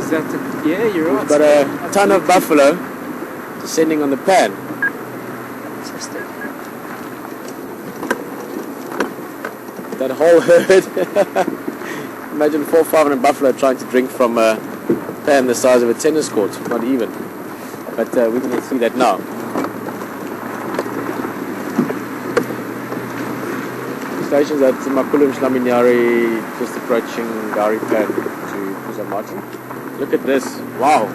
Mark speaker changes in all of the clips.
Speaker 1: Is that the, yeah, you're right.
Speaker 2: But a ton of buffalo descending on the pan.
Speaker 1: Fantastic.
Speaker 2: That whole herd. Imagine 400 or 500 buffalo trying to drink from a pan the size of a tennis court. Not even. But we're going to see that now. Stations at Makulum Shlaminyari, just approaching Gowrie Plan to Kusa Martin. Look at this. Wow.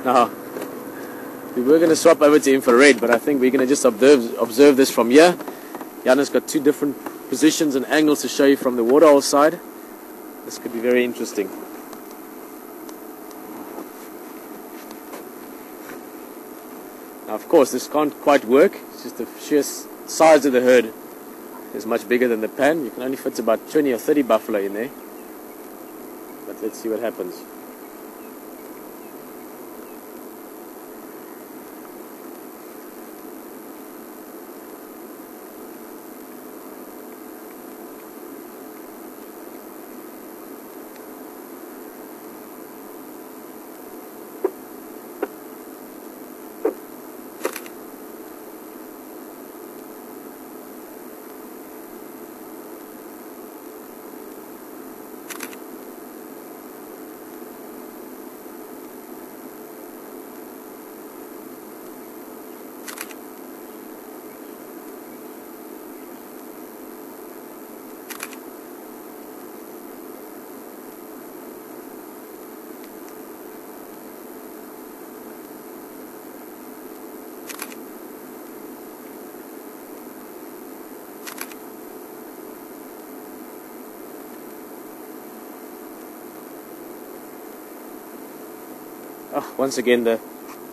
Speaker 2: Now, we were going to swap over to infrared, but I think we're going to just observe this from here. Jan has got two different positions and angles to show you from the waterhole side. This could be very interesting. Now, of course, this can't quite work. It's just the sheer size of the herd is much bigger than the pan. You can only fit about 20 or 30 buffalo in there. But let's see what happens. Oh, once again, the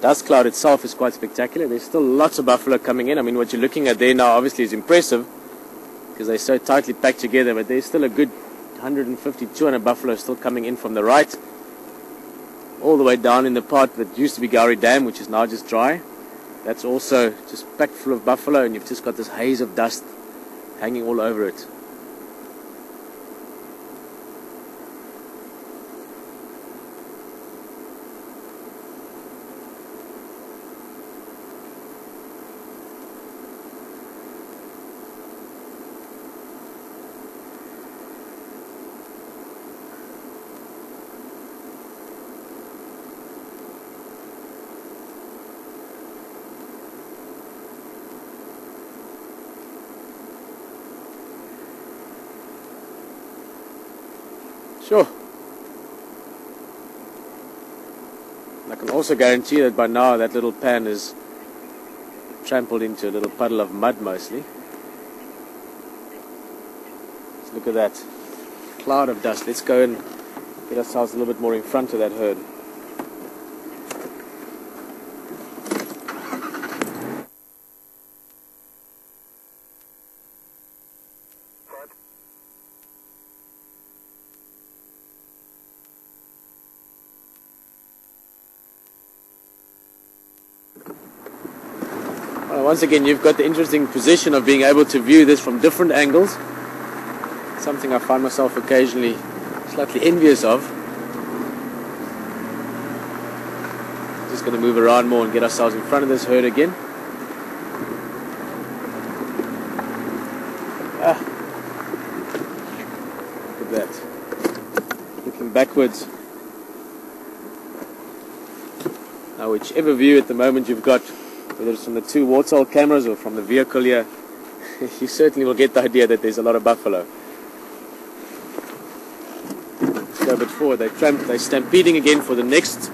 Speaker 2: dust cloud itself is quite spectacular. There's still lots of buffalo coming in. I mean, what you're looking at there now obviously is impressive because they're so tightly packed together, but there's still a good 150, 200 buffalo still coming in from the right, all the way down in the part that used to be Gowrie Dam, which is now just dry. That's also just packed full of buffalo, and you've just got this haze of dust hanging all over it. Sure. I can also guarantee that by now that little pan is trampled into a little puddle of mud mostly. Let's look at that cloud of dust. Let's go and get ourselves a little bit more in front of that herd. Once again, you've got the interesting position of being able to view this from different angles. Something I find myself occasionally slightly envious of. Just going to move around more and get ourselves in front of this herd again. Look at that. Looking backwards. Now, whichever view at the moment you've got, whether it's from the two waterhole cameras or from the vehicle here, you certainly will get the idea that there's a lot of buffalo. Let's go a bit forward. They're stampeding again for the next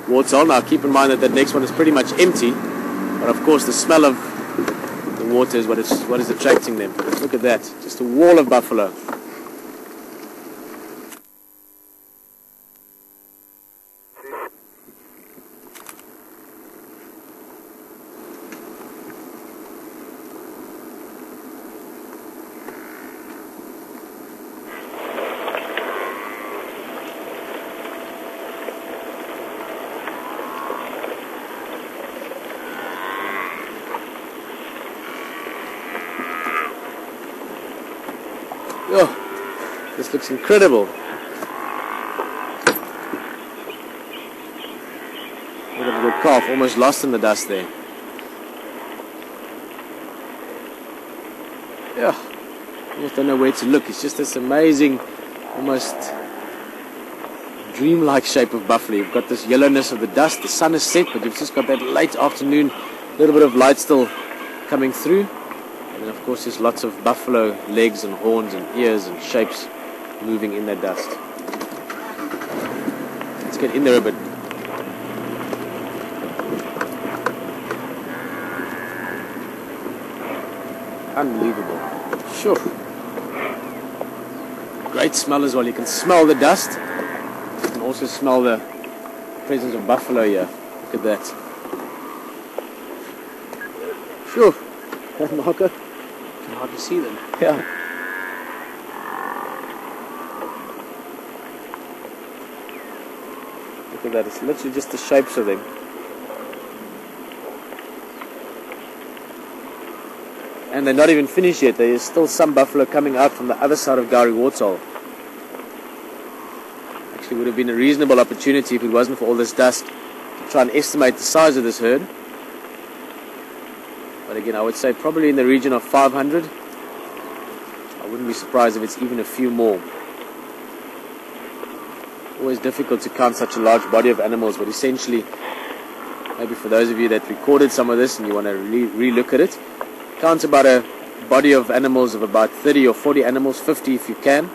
Speaker 2: waterhole. Now keep in mind that that next one is pretty much empty, but of course the smell of the water is what is attracting them. Look at that, just a wall of buffalo. Oh, this looks incredible. Look at the calf, almost lost in the dust there. Yeah, almost don't know where to look. It's just this amazing, almost dreamlike shape of buffalo. You've got this yellowness of the dust, the sun is set, but you've just got that late afternoon, little bit of light still coming through. And then of course there's lots of buffalo legs and horns and ears and shapes moving in that dust. Let's get in there a bit. Unbelievable. Sure. Great smell as well. You can smell the dust. You can also smell the presence of buffalo here. Look at that. Sure. Marco.
Speaker 1: You can hardly see them.
Speaker 2: Yeah. Look at that. It's literally just the shapes of them. And they're not even finished yet. There is still some buffalo coming out from the other side of Gowrie Waterhole. Actually, would have been a reasonable opportunity if it wasn't for all this dust to try and estimate the size of this herd. But again, I would say probably in the region of 500. I wouldn't be surprised if it's even a few more. Always difficult to count such a large body of animals, but essentially, maybe for those of you that recorded some of this and you want to re-look at it, count about a body of animals of about 30 or 40 animals, 50 if you can,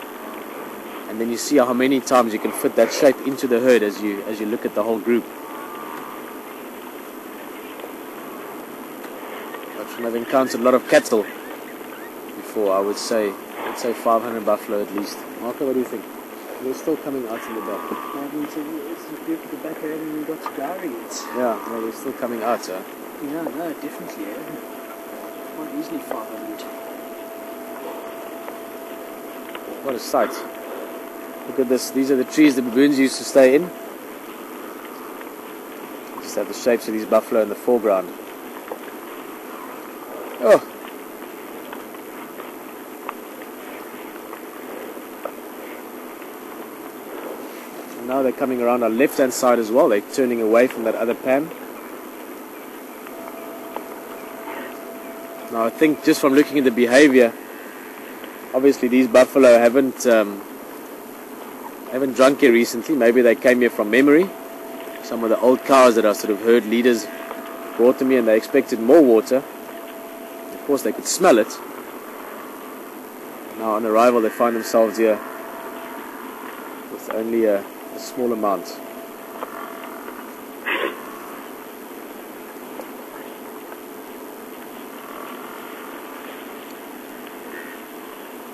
Speaker 2: and then you see how many times you can fit that shape into the herd as you look at the whole group. But from having counted a lot of cattle before, I would say 500 buffalo at least. Marco, what do you think? They're still coming out in the back.
Speaker 1: I mean, it's a group at the back. I haven't even got to Gowrie yet.
Speaker 2: Yeah, no, they're still coming out, sir.
Speaker 1: Yeah, no, definitely. Quite easily 500.
Speaker 2: What a sight. Look at this. These are the trees the baboons used to stay in. Just have the shapes of these buffalo in the foreground. Oh. And now they're coming around our left-hand side as well. They're turning away from that other pan. Now I think just from looking at the behavior, obviously these buffalo haven't drunk here recently. Maybe they came here from memory. Some of the old cows that our sort of herd leaders brought them here and they expected more water. Of course they could smell it. Now on arrival they find themselves here with only a small amount.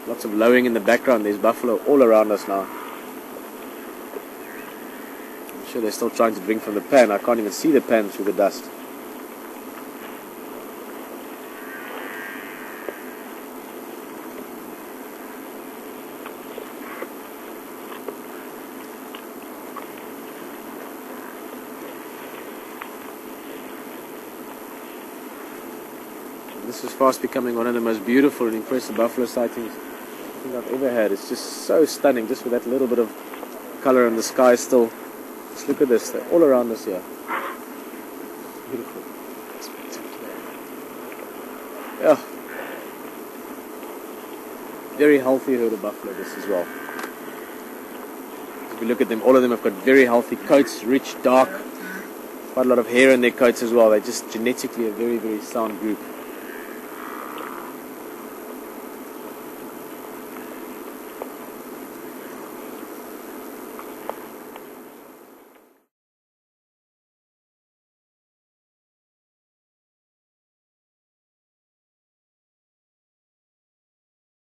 Speaker 2: Lots of lowing in the background. There's buffalo all around us now. I'm sure they're still trying to drink from the pan. I can't even see the pan through the dust. This is fast becoming one of the most beautiful and impressive buffalo sightings I think I've ever had. It's just so stunning, just with that little bit of color in the sky still. Just look at this, they're all around us here. Beautiful. Spectacular. Yeah. Very healthy herd of buffalo this as well. If you look at them, all of them have got very healthy coats, rich, dark, quite a lot of hair in their coats as well. They're just genetically a very, very sound group.